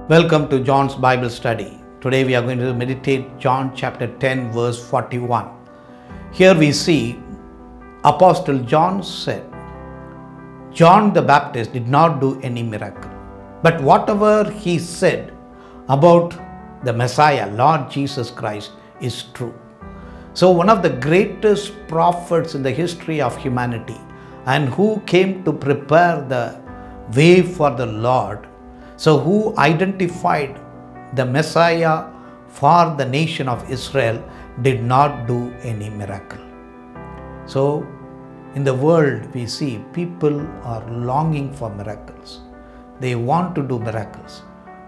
Welcome to John's Bible study. Today we are going to meditate John chapter 10 verse 41. Here we see Apostle John said, John the Baptist did not do any miracle, but whatever he said about the Messiah, Lord Jesus Christ, is true. So one of the greatest prophets in the history of humanity and who came to prepare the way for the Lord, so who identified the Messiah for the nation of Israel, did not do any miracle. So in the world we see people are longing for miracles. They want to do miracles.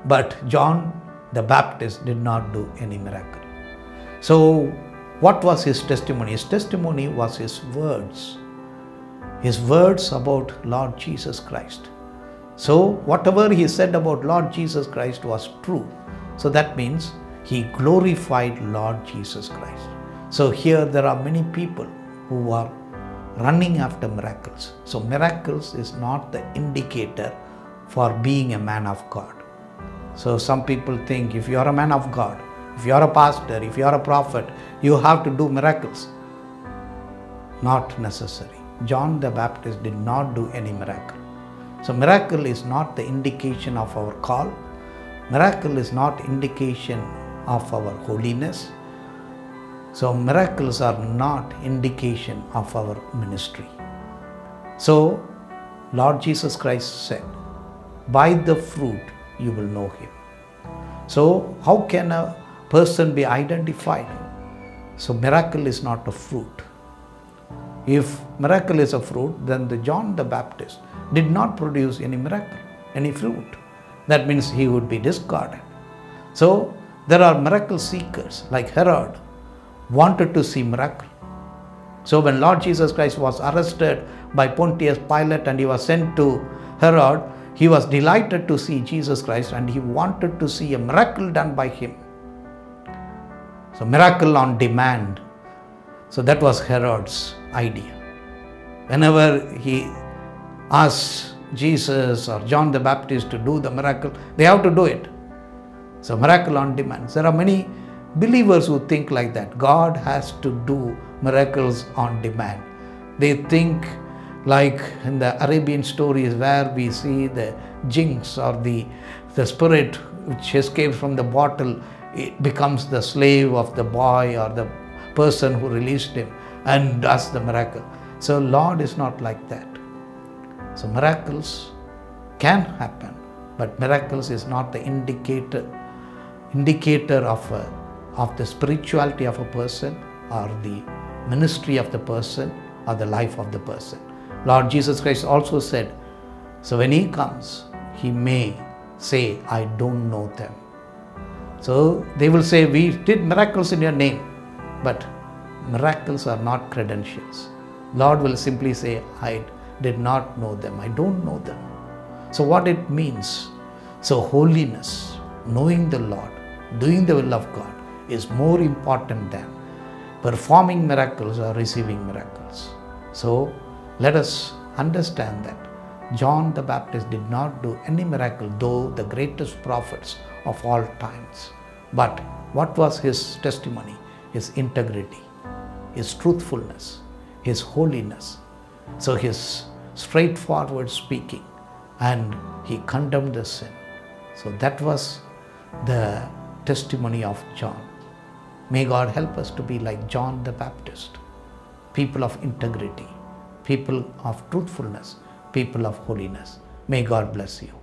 But John the Baptist did not do any miracle. So what was his testimony? His testimony was his words. His words about Lord Jesus Christ. So whatever he said about Lord Jesus Christ was true. So that means he glorified Lord Jesus Christ. So here there are many people who are running after miracles. So miracles is not the indicator for being a man of God. So some people think if you are a man of God, if you are a pastor, if you are a prophet, you have to do miracles. Not necessary. John the Baptist did not do any miracle. So miracle is not the indication of our call. Miracle is not indication of our holiness. So miracles are not indication of our ministry. So Lord Jesus Christ said, by the fruit you will know him. So how can a person be identified? So miracle is not a fruit. If miracle is a fruit, then the John the Baptist did not produce any miracle, any fruit. That means he would be discarded. So there are miracle seekers like Herod wanted to see miracle. So when Lord Jesus Christ was arrested by Pontius Pilate and he was sent to Herod, he was delighted to see Jesus Christ and he wanted to see a miracle done by him. So miracle on demand. So that was Herod's idea. Whenever he asks Jesus or John the Baptist to do the miracle, they have to do it. So miracle on demand. There are many believers who think like that. God has to do miracles on demand. They think like in the Arabian stories where we see the jinx or the spirit which escapes from the bottle, it becomes the slave of the boy or the person who released him and does the miracle. So Lord is not like that. So miracles can happen, but miracles is not the indicator of the spirituality of a person or the ministry of the person or the life of the person. Lord Jesus Christ also said, so when he comes, he may say, I don't know them. So they will say, we did miracles in your name, but miracles are not credentials. Lord will simply say, I did not know them. I don't know them. So what it means? So holiness, knowing the Lord, doing the will of God is more important than performing miracles or receiving miracles. So let us understand that John the Baptist did not do any miracle, though the greatest prophets of all times. But what was his testimony? His integrity, his truthfulness, his holiness. So his straightforward speaking, and he condemned the sin. So that was the testimony of John. May God help us to be like John the Baptist, people of integrity, people of truthfulness, people of holiness. May God bless you.